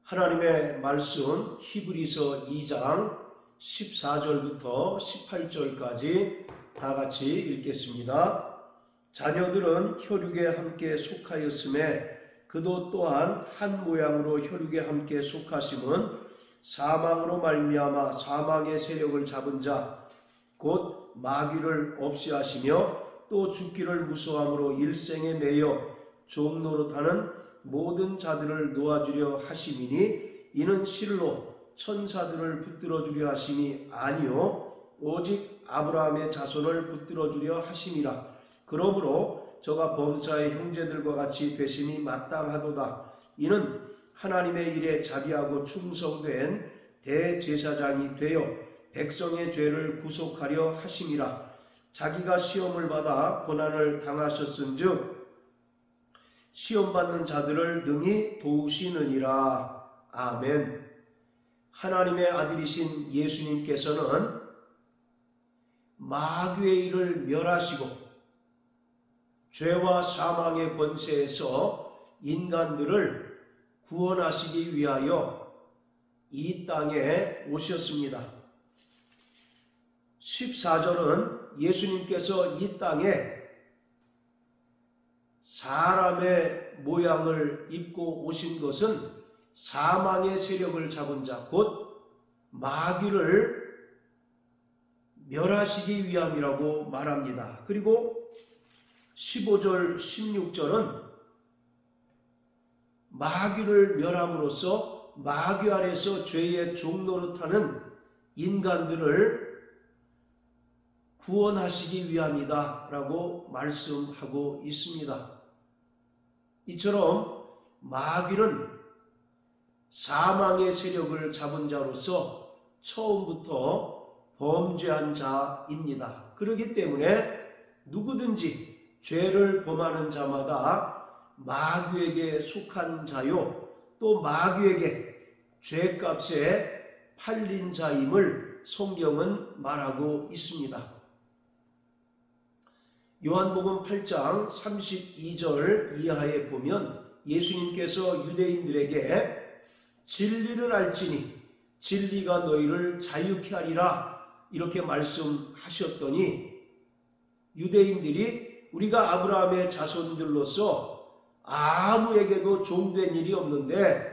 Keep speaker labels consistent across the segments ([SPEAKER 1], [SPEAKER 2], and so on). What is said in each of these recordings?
[SPEAKER 1] 하나님의 말씀 히브리서 2장 14절부터 18절까지 다 같이 읽겠습니다. 자녀들은 혈육에 함께 속하였음에 그도 또한 한 모양으로 혈육에 함께 속하심은 사망으로 말미암아 사망의 세력을 잡은 자 곧 마귀를 없이 하시며 또 죽기를 무서함으로 일생에 매여 종 노릇하는 모든 자들을 놓아주려 하심이니 이는 실로 천사들을 붙들어 주려 하심이 아니요 오직 아브라함의 자손을 붙들어 주려 하심이라. 그러므로 저가 범사의 형제들과 같이 되심이 마땅하도다. 이는 하나님의 일에 자비하고 충성된 대제사장이 되어 백성의 죄를 구속하려 하심이라. 자기가 시험을 받아 고난을 당하셨은즉 시험받는 자들을 능히 도우시느니라. 아멘. 하나님의 아들이신 예수님께서는 마귀의 일을 멸하시고 죄와 사망의 권세에서 인간들을 구원하시기 위하여 이 땅에 오셨습니다. 14절은 예수님께서 이 땅에 사람의 모양을 입고 오신 것은 사망의 세력을 잡은 자 곧 마귀를 멸하시기 위함이라고 말합니다. 그리고 15절 16절은 마귀를 멸함으로써 마귀 아래서 죄의 종노릇하는 인간들을 구원하시기 위함이다 라고 말씀하고 있습니다. 이처럼 마귀는 사망의 세력을 잡은 자로서 처음부터 범죄한 자입니다. 그렇기 때문에 누구든지 죄를 범하는 자마다 마귀에게 속한 자요 또 마귀에게 죄값에 팔린 자임을 성경은 말하고 있습니다. 요한복음 8장 32절 이하에 보면 예수님께서 유대인들에게 진리를 알지니 진리가 너희를 자유케 하리라 이렇게 말씀하셨더니 유대인들이 우리가 아브라함의 자손들로서 아무에게도 종된 일이 없는데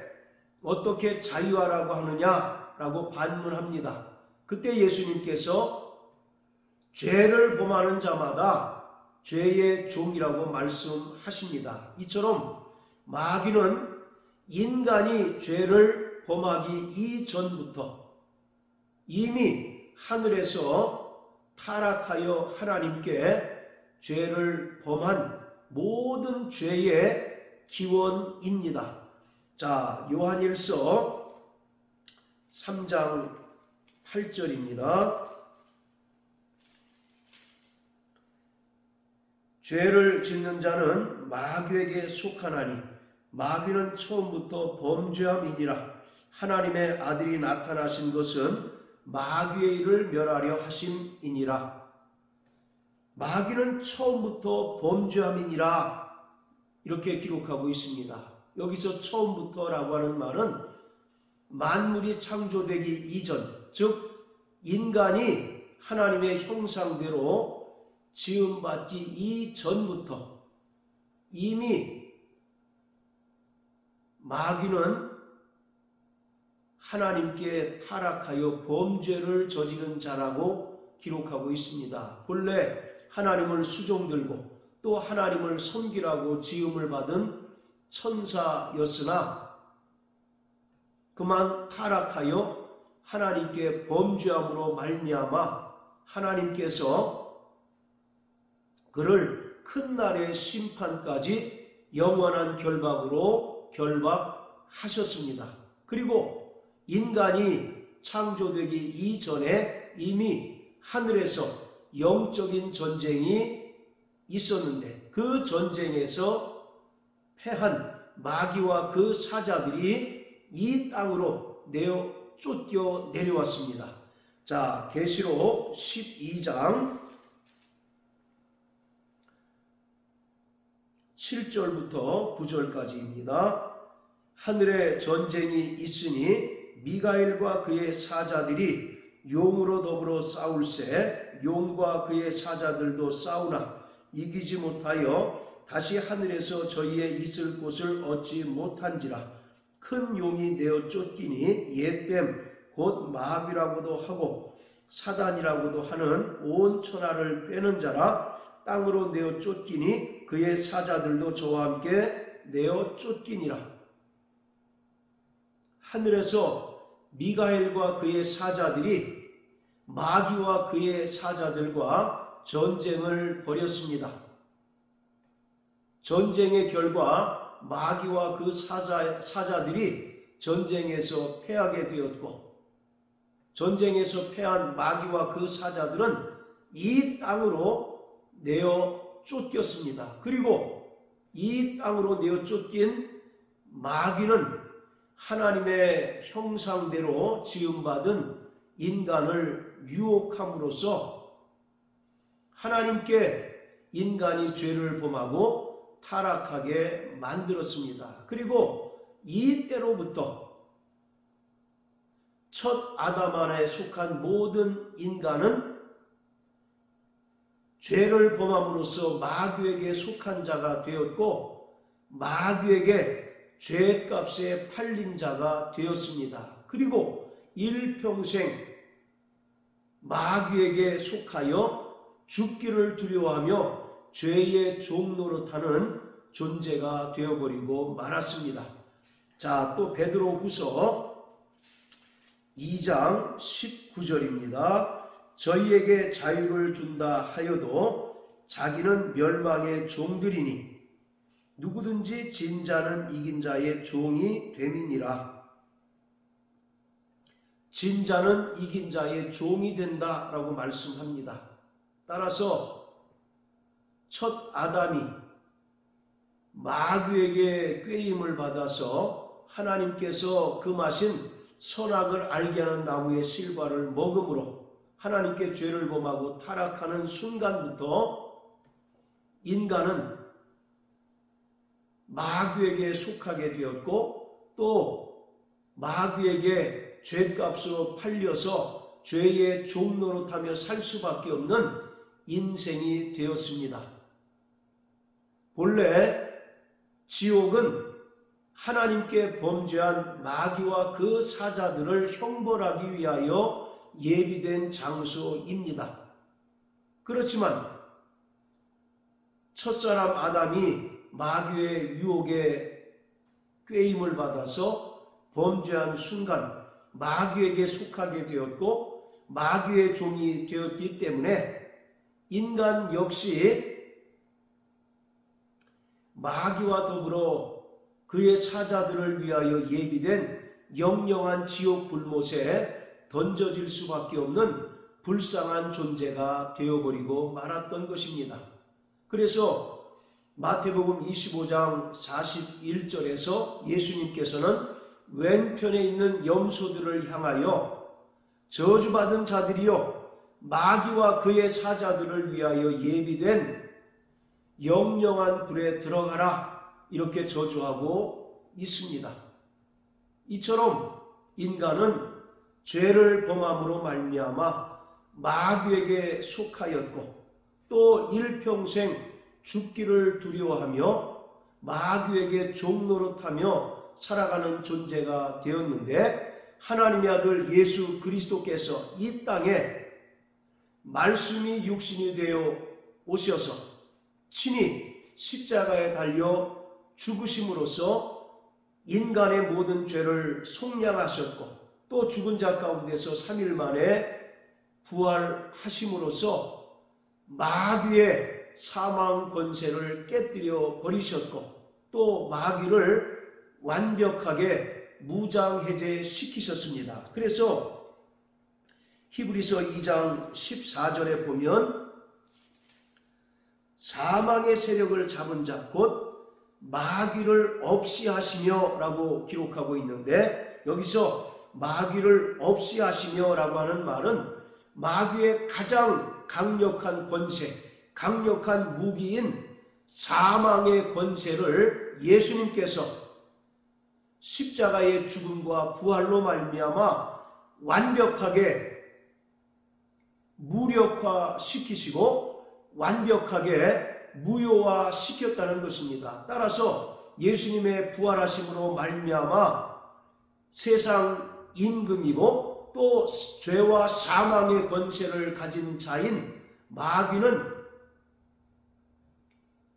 [SPEAKER 1] 어떻게 자유하라고 하느냐라고 반문합니다. 그때 예수님께서 죄를 범하는 자마다 죄의 종이라고 말씀하십니다. 이처럼 마귀는 인간이 죄를 범하기 이전부터 이미 하늘에서 타락하여 하나님께 죄를 범한 모든 죄의 기원입니다. 자, 요한일서 3장 8절입니다. 죄를 짓는 자는 마귀에게 속하나니 마귀는 처음부터 범죄함이니라. 하나님의 아들이 나타나신 것은 마귀의 일을 멸하려 하심이니라. 마귀는 처음부터 범죄함이니라 이렇게 기록하고 있습니다. 여기서 처음부터라고 하는 말은 만물이 창조되기 이전, 즉 인간이 하나님의 형상대로 지음받기 이전부터 이미 마귀는 하나님께 타락하여 범죄를 저지른 자라고 기록하고 있습니다. 본래 하나님을 수종들고 또 하나님을 섬기라고 지음을 받은 천사였으나 그만 타락하여 하나님께 범죄함으로 말미암아 하나님께서 그를 큰 날의 심판까지 영원한 결박으로 결박하셨습니다. 그리고 인간이 창조되기 이전에 이미 하늘에서 영적인 전쟁이 있었는데 그 전쟁에서 패한 마귀와 그 사자들이 이 땅으로 쫓겨 내려왔습니다. 자, 계시록 12장 7절부터 9절까지입니다. 하늘에 전쟁이 있으니 미가엘과 그의 사자들이 용으로 더불어 싸울세 용과 그의 사자들도 싸우나 이기지 못하여 다시 하늘에서 저희의 있을 곳을 얻지 못한지라. 큰 용이 내어 쫓기니 옛뱀 곧 마귀라고도 하고 사단이라고도 하는 온 천하를 꿰는 자라. 땅으로 내어 쫓기니 그의 사자들도 저와 함께 내어 쫓기니라. 하늘에서 미가엘과 그의 사자들이 마귀와 그의 사자들과 전쟁을 벌였습니다. 전쟁의 결과 마귀와 그 사자들이 전쟁에서 패하게 되었고, 전쟁에서 패한 마귀와 그 사자들은 이 땅으로 내어 쫓겼습니다. 그리고 이 땅으로 내어 쫓긴 마귀는 하나님의 형상대로 지음받은 인간을 유혹함으로써 하나님께 인간이 죄를 범하고 타락하게 만들었습니다. 그리고 이때로부터 첫 아담 안에 속한 모든 인간은 죄를 범함으로써 마귀에게 속한 자가 되었고 마귀에게 죄값에 팔린 자가 되었습니다. 그리고 일평생 마귀에게 속하여 죽기를 두려워하며 죄의 종노릇하는 존재가 되어버리고 말았습니다. 자, 또 베드로후서 2장 19절입니다. 저희에게 자유를 준다 하여도 자기는 멸망의 종들이니 누구든지 진 자는 이긴 자의 종이 됨이니라. 진 자는 이긴 자의 종이 된다라고 말씀합니다. 따라서 첫 아담이 마귀에게 꾀임을 받아서 하나님께서 금하신 선악을 알게 하는 나무의 실과를 먹음으로 하나님께 죄를 범하고 타락하는 순간부터 인간은 마귀에게 속하게 되었고 또 마귀에게 죄값으로 팔려서 죄의 종노릇하며 살 수밖에 없는 인생이 되었습니다. 본래 지옥은 하나님께 범죄한 마귀와 그 사자들을 형벌하기 위하여 예비된 장소입니다. 그렇지만 첫사람 아담이 마귀의 유혹에 꾀임을 받아서 범죄한 순간 마귀에게 속하게 되었고 마귀의 종이 되었기 때문에 인간 역시 마귀와 더불어 그의 사자들을 위하여 예비된 영영한 지옥 불못에 던져질 수밖에 없는 불쌍한 존재가 되어버리고 말았던 것입니다. 그래서 마태복음 25장 41절에서 예수님께서는 왼편에 있는 염소들을 향하여 저주받은 자들이여 마귀와 그의 사자들을 위하여 예비된 영영한 불에 들어가라 이렇게 저주하고 있습니다. 이처럼 인간은 죄를 범함으로 말미암아 마귀에게 속하였고 또 일평생 죽기를 두려워하며 마귀에게 종노릇하며 살아가는 존재가 되었는데 하나님의 아들 예수 그리스도께서 이 땅에 말씀이 육신이 되어 오셔서 친히 십자가에 달려 죽으심으로써 인간의 모든 죄를 속량하셨고 또 죽은 자 가운데서 3일 만에 부활하심으로써 마귀의 사망 권세를 깨뜨려 버리셨고 또 마귀를 완벽하게 무장해제시키셨습니다. 그래서 히브리서 2장 14절에 보면 사망의 세력을 잡은 자 곧 마귀를 없이 하시며 라고 기록하고 있는데 여기서 마귀를 없이 하시며 라고 하는 말은 마귀의 가장 강력한 권세, 강력한 무기인 사망의 권세를 예수님께서 십자가의 죽음과 부활로 말미암아 완벽하게 무력화시키시고 완벽하게 무효화시켰다는 것입니다. 따라서 예수님의 부활하심으로 말미암아 세상 임금이고 또 죄와 사망의 권세를 가진 자인 마귀는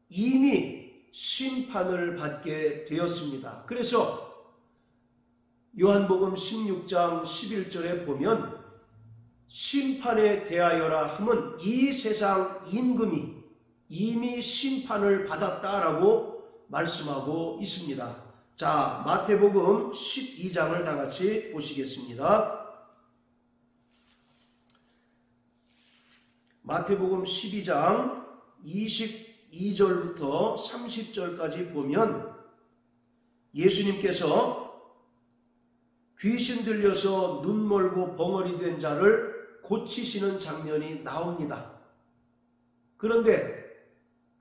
[SPEAKER 1] 이미 심판을 받게 되었습니다. 그래서 요한복음 16장 11절에 보면 심판에 대하여라 함은 이 세상 임금이 이미 심판을 받았다라고 말씀하고 있습니다. 자, 마태복음 12장을 다 같이 보시겠습니다. 마태복음 12장 22절부터 30절까지 보면 예수님께서 귀신 들려서 눈 멀고 벙어리 된 자를 고치시는 장면이 나옵니다. 그런데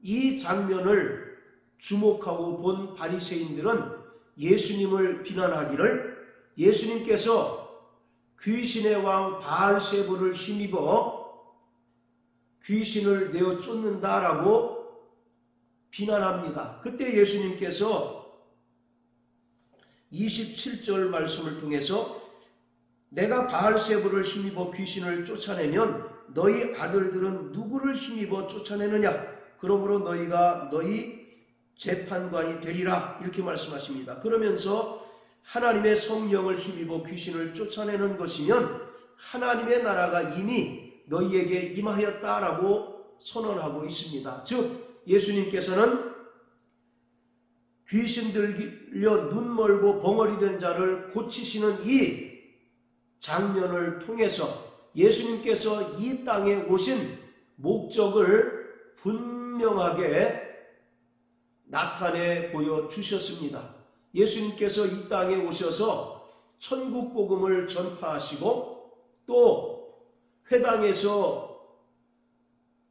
[SPEAKER 1] 이 장면을 주목하고 본 바리새인들은 예수님을 비난하기를 예수님께서 귀신의 왕 바알세불을 힘입어 귀신을 내어 쫓는다라고 비난합니다. 그때 예수님께서 27절 말씀을 통해서 내가 바알세불을 힘입어 귀신을 쫓아내면 너희 아들들은 누구를 힘입어 쫓아내느냐? 그러므로 너희가 너희 재판관이 되리라 이렇게 말씀하십니다. 그러면서 하나님의 성령을 힘입어 귀신을 쫓아내는 것이면 하나님의 나라가 이미 너희에게 임하였다라고 선언하고 있습니다. 즉 예수님께서는 귀신 들려 눈 멀고 벙어리 된 자를 고치시는 이 장면을 통해서 예수님께서 이 땅에 오신 목적을 분명하게 나타내 보여주셨습니다. 예수님께서 이 땅에 오셔서 천국 복음을 전파하시고 또 회당에서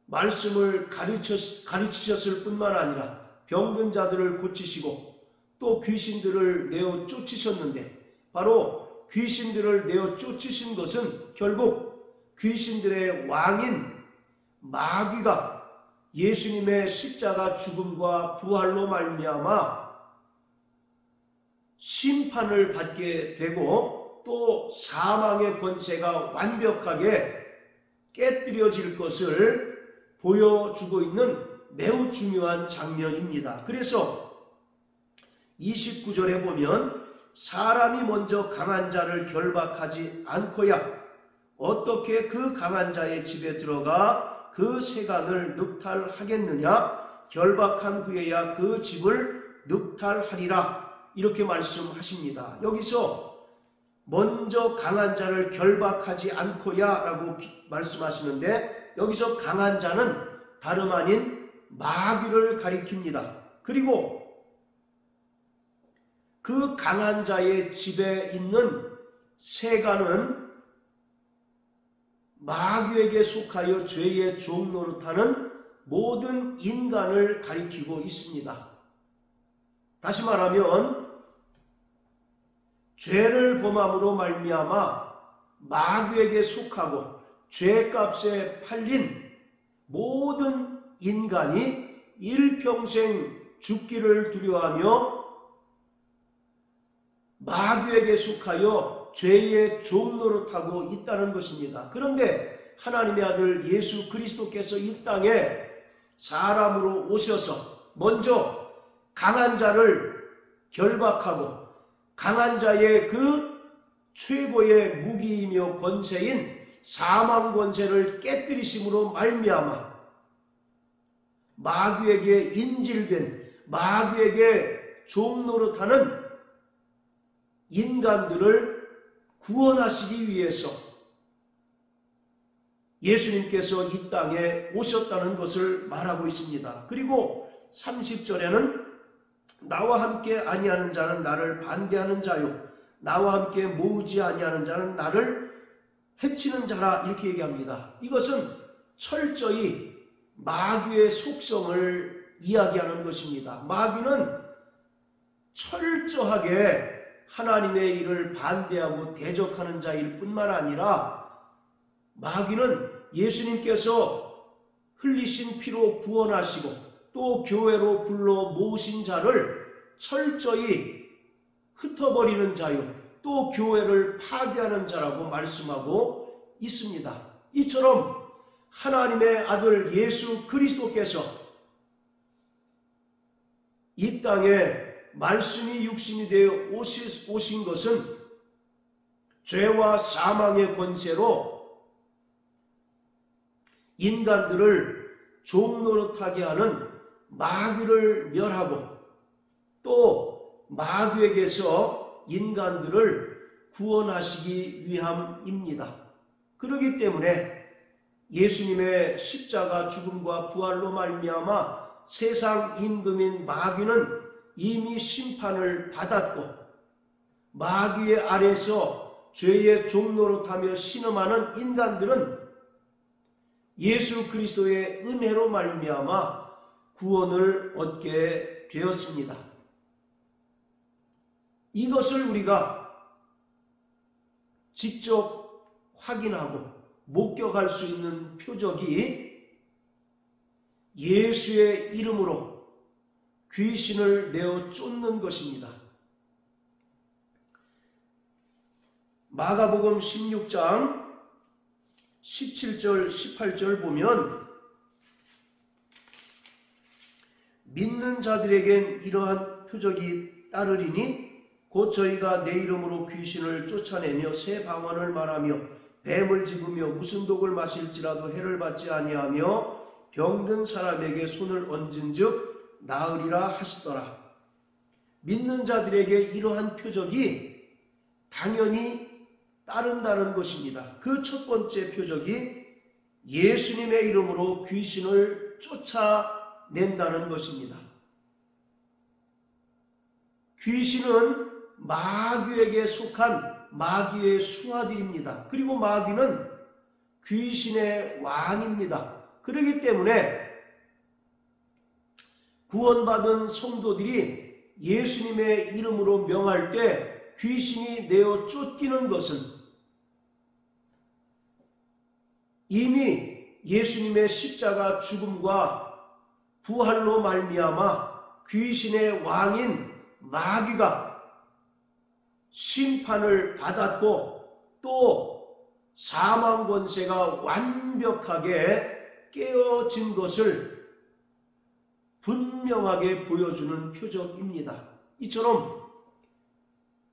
[SPEAKER 1] 말씀을 가르치셨을 뿐만 아니라 병든 자들을 고치시고 또 귀신들을 내어 쫓으셨는데 바로 귀신들을 내어 쫓으신 것은 결국 귀신들의 왕인 마귀가 예수님의 십자가 죽음과 부활로 말미암아 심판을 받게 되고 또 사망의 권세가 완벽하게 깨뜨려질 것을 보여주고 있는 매우 중요한 장면입니다. 그래서 29절에 보면 사람이 먼저 강한 자를 결박하지 않고야 어떻게 그 강한 자의 집에 들어가 그 세간을 늑탈하겠느냐? 결박한 후에야 그 집을 늑탈하리라 이렇게 말씀하십니다. 여기서 먼저 강한 자를 결박하지 않고야 라고 말씀하시는데 여기서 강한 자는 다름 아닌 마귀를 가리킵니다. 그리고 그 강한 자의 집에 있는 세간은 마귀에게 속하여 죄의 종 노릇하는 모든 인간을 가리키고 있습니다. 다시 말하면 죄를 범함으로 말미암아 마귀에게 속하고 죄값에 팔린 모든 인간이 일평생 죽기를 두려워하며 마귀에게 속하여 죄의 종 노릇하고 있다는 것입니다. 그런데 하나님의 아들 예수 그리스도께서 이 땅에 사람으로 오셔서 먼저 강한 자를 결박하고 강한 자의 그 최고의 무기이며 권세인 사망 권세를 깨뜨리심으로 말미암아 마귀에게 인질된 마귀에게 종 노릇하는 인간들을 구원하시기 위해서 예수님께서 이 땅에 오셨다는 것을 말하고 있습니다. 그리고 30절에는 나와 함께 아니하는 자는 나를 반대하는 자요 나와 함께 모으지 아니하는 자는 나를 해치는 자라 이렇게 얘기합니다. 이것은 철저히 마귀의 속성을 이야기하는 것입니다. 마귀는 철저하게 하나님의 일을 반대하고 대적하는 자일 뿐만 아니라 마귀는 예수님께서 흘리신 피로 구원하시고 또 교회로 불러 모으신 자를 철저히 흩어버리는 자요, 또 교회를 파괴하는 자라고 말씀하고 있습니다. 이처럼 하나님의 아들 예수 그리스도께서 이 땅에 말씀이 육신이 되어 오신 것은 죄와 사망의 권세로 인간들을 종노릇하게 하는 마귀를 멸하고 또 마귀에게서 인간들을 구원하시기 위함입니다. 그렇기 때문에 예수님의 십자가 죽음과 부활로 말미암아 세상 임금인 마귀는 이미 심판을 받았고 마귀의 아래서 죄의 종노릇하며 신음하는 인간들은 예수 그리스도의 은혜로 말미암아 구원을 얻게 되었습니다. 이것을 우리가 직접 확인하고 목격할 수 있는 표적이 예수의 이름으로 귀신을 내어 쫓는 것입니다. 마가복음 16장 17절 18절 보면 믿는 자들에겐 이러한 표적이 따르리니 곧 저희가 내 이름으로 귀신을 쫓아내며 새 방언을 말하며 뱀을 집으며 무슨 독을 마실지라도 해를 받지 아니하며 병든 사람에게 손을 얹은즉 나으리라 하시더라. 믿는 자들에게 이러한 표적이 당연히 따른다는 것입니다. 그 첫 번째 표적이 예수님의 이름으로 귀신을 쫓아낸다는 것입니다. 귀신은 마귀에게 속한 마귀의 수하들입니다. 그리고 마귀는 귀신의 왕입니다. 그렇기 때문에 구원받은 성도들이 예수님의 이름으로 명할 때 귀신이 내어 쫓기는 것은 이미 예수님의 십자가 죽음과 부활로 말미암아 귀신의 왕인 마귀가 심판을 받았고 또 사망 권세가 완벽하게 깨어진 것을 분명하게 보여주는 표적입니다. 이처럼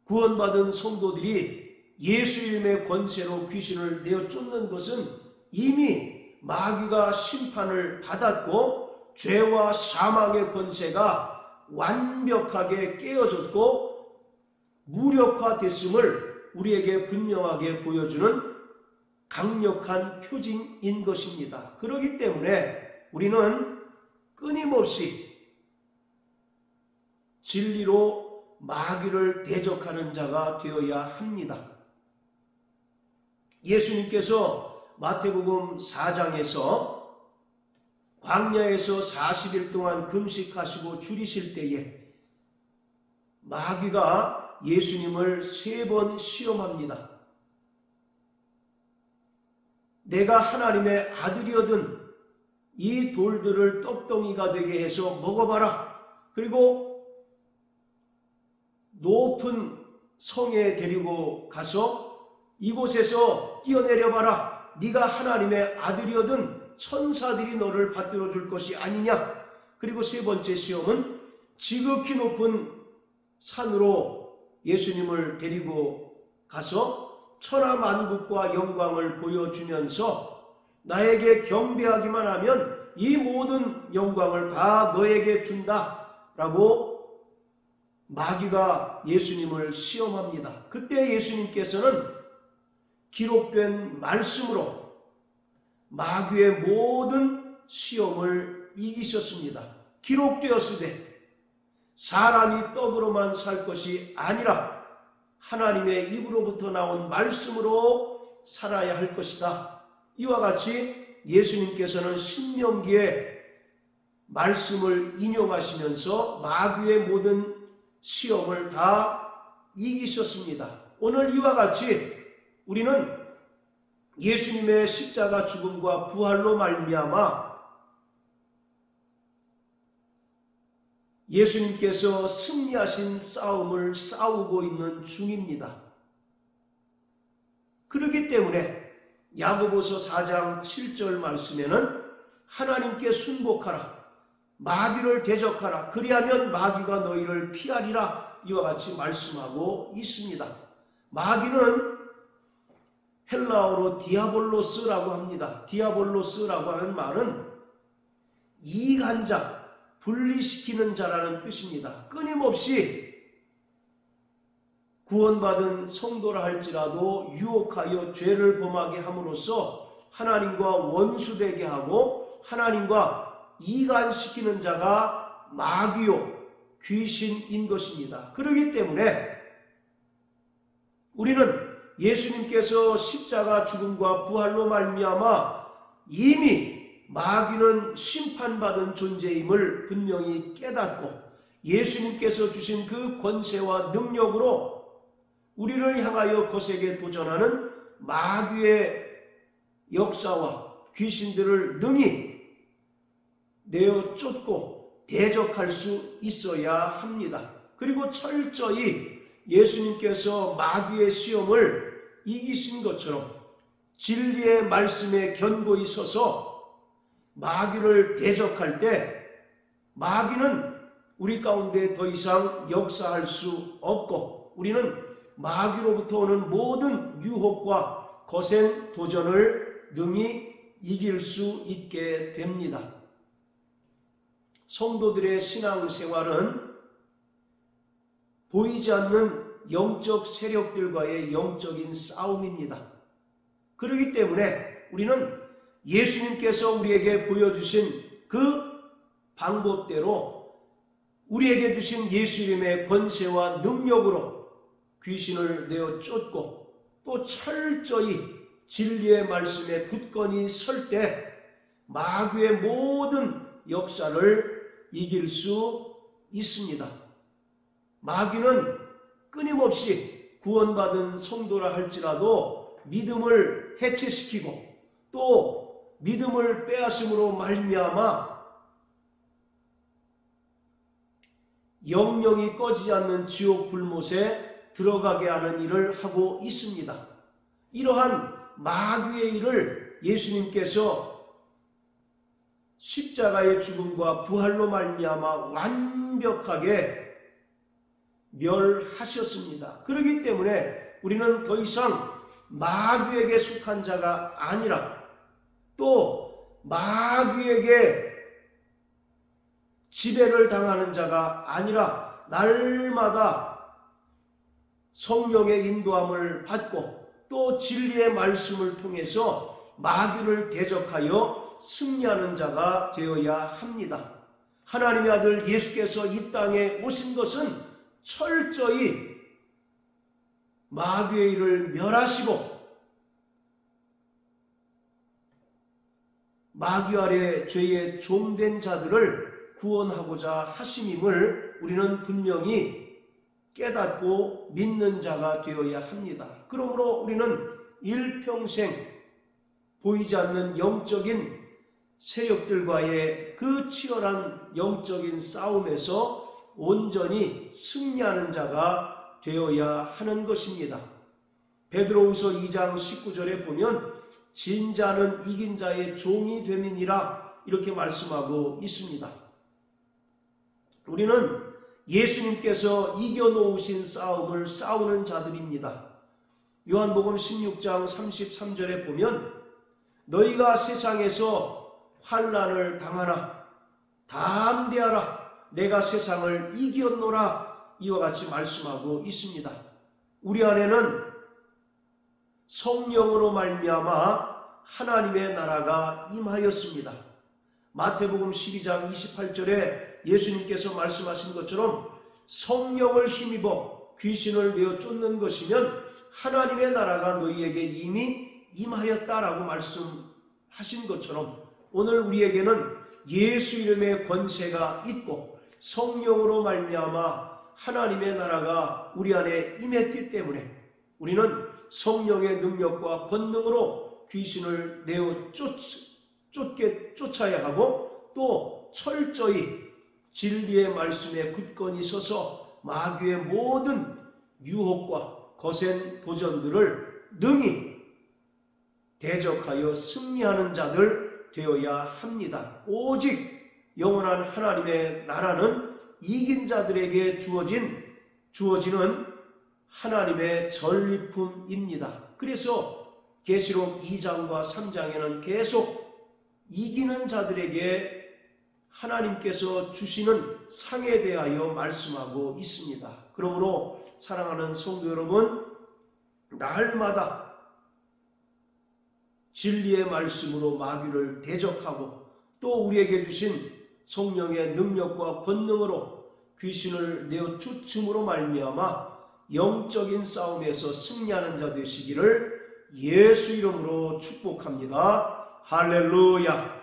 [SPEAKER 1] 구원받은 성도들이 예수 이름의 권세로 귀신을 내어 쫓는 것은 이미 마귀가 심판을 받았고 죄와 사망의 권세가 완벽하게 깨어졌고 무력화됐음을 우리에게 분명하게 보여주는 강력한 표징인 것입니다. 그렇기 때문에 우리는 끊임없이 진리로 마귀를 대적하는 자가 되어야 합니다. 예수님께서 마태복음 4장에서 광야에서 40일 동안 금식하시고 줄이실 때에 마귀가 예수님을 3번 시험합니다. 내가 하나님의 아들이거든 이 돌들을 떡덩이가 되게 해서 먹어봐라. 그리고 높은 성에 데리고 가서 이곳에서 뛰어내려봐라. 네가 하나님의 아들이거든 천사들이 너를 받들어 줄 것이 아니냐. 그리고 3번째 시험은 지극히 높은 산으로 예수님을 데리고 가서 천하만국과 영광을 보여주면서 나에게 경배하기만 하면 이 모든 영광을 다 너에게 준다 라고 마귀가 예수님을 시험합니다. 그때 예수님께서는 기록된 말씀으로 마귀의 모든 시험을 이기셨습니다. 기록되었으되 사람이 떡으로만 살 것이 아니라 하나님의 입으로부터 나온 말씀으로 살아야 할 것이다. 이와 같이 예수님께서는 신명기의 말씀을 인용하시면서 마귀의 모든 시험을 다 이기셨습니다. 오늘 이와 같이 우리는 예수님의 십자가 죽음과 부활로 말미암아 예수님께서 승리하신 싸움을 싸우고 있는 중입니다. 그렇기 때문에 야고보서 4장 7절 말씀에는 하나님께 순복하라, 마귀를 대적하라, 그리하면 마귀가 너희를 피하리라, 이와 같이 말씀하고 있습니다. 마귀는 헬라어로 디아볼로스라고 합니다. 디아볼로스라고 하는 말은 이간자, 분리시키는 자라는 뜻입니다. 끊임없이 구원받은 성도라 할지라도 유혹하여 죄를 범하게 함으로써 하나님과 원수되게 하고 하나님과 이간시키는 자가 마귀요, 귀신인 것입니다. 그렇기 때문에 우리는 예수님께서 십자가 죽음과 부활로 말미암아 이미 마귀는 심판받은 존재임을 분명히 깨닫고 예수님께서 주신 그 권세와 능력으로 우리를 향하여 거세게 도전하는 마귀의 역사와 귀신들을 능히 내어 쫓고 대적할 수 있어야 합니다. 그리고 철저히 예수님께서 마귀의 시험을 이기신 것처럼 진리의 말씀에 견고히 서서 마귀를 대적할 때 마귀는 우리 가운데 더 이상 역사할 수 없고 우리는 마귀로부터 오는 모든 유혹과 거센 도전을 능히 이길 수 있게 됩니다. 성도들의 신앙생활은 보이지 않는 영적 세력들과의 영적인 싸움입니다. 그렇기 때문에 우리는 예수님께서 우리에게 보여주신 그 방법대로 우리에게 주신 예수 이름의 권세와 능력으로 귀신을 내어 쫓고 또 철저히 진리의 말씀에 굳건히 설 때 마귀의 모든 역사를 이길 수 있습니다. 마귀는 끊임없이 구원받은 성도라 할지라도 믿음을 해체시키고 또 믿음을 빼앗음으로 말미암아 영영이 꺼지지 않는 지옥 불못에 들어가게 하는 일을 하고 있습니다. 이러한 마귀의 일을 예수님께서 십자가의 죽음과 부활로 말미암아 완벽하게 멸하셨습니다. 그렇기 때문에 우리는 더 이상 마귀에게 속한 자가 아니라 또 마귀에게 지배를 당하는 자가 아니라 날마다 성령의 인도함을 받고 또 진리의 말씀을 통해서 마귀를 대적하여 승리하는 자가 되어야 합니다. 하나님의 아들 예수께서 이 땅에 오신 것은 철저히 마귀의 일을 멸하시고 마귀 아래 죄의 종된 자들을 구원하고자 하심임을 우리는 분명히 깨닫고 믿는 자가 되어야 합니다. 그러므로 우리는 일평생 보이지 않는 영적인 세력들과의 그 치열한 영적인 싸움에서 온전히 승리하는 자가 되어야 하는 것입니다. 베드로후서 2장 19절에 보면 진자는 이긴 자의 종이 됨이니라 이렇게 말씀하고 있습니다. 우리는 예수님께서 이겨놓으신 싸움을 싸우는 자들입니다. 요한복음 16장 33절에 보면 너희가 세상에서 환난을 당하나 담대하라 내가 세상을 이겼노라 이와 같이 말씀하고 있습니다. 우리 안에는 성령으로 말미암아 하나님의 나라가 임하였습니다. 마태복음 12장 28절에 예수님께서 말씀하신 것처럼 성령을 힘입어 귀신을 내어 쫓는 것이면 하나님의 나라가 너희에게 이미 임하였다라고 말씀하신 것처럼 오늘 우리에게는 예수 이름의 권세가 있고 성령으로 말미암아 하나님의 나라가 우리 안에 임했기 때문에 우리는 성령의 능력과 권능으로 귀신을 내어 쫓아야 하고, 또 철저히 진리의 말씀에 굳건히 서서 마귀의 모든 유혹과 거센 도전들을 능히 대적하여 승리하는 자들 되어야 합니다. 오직 영원한 하나님의 나라는 이긴 자들에게 주어지는 하나님의 전리품입니다. 그래서 계시록 2장과 3장에는 계속 이기는 자들에게 하나님께서 주시는 상에 대하여 말씀하고 있습니다. 그러므로 사랑하는 성도 여러분, 날마다 진리의 말씀으로 마귀를 대적하고, 또 우리에게 주신 성령의 능력과 권능으로 귀신을 내어 쫓음으로 말미암아 영적인 싸움에서 승리하는 자 되시기를 예수 이름으로 축복합니다. 할렐루야.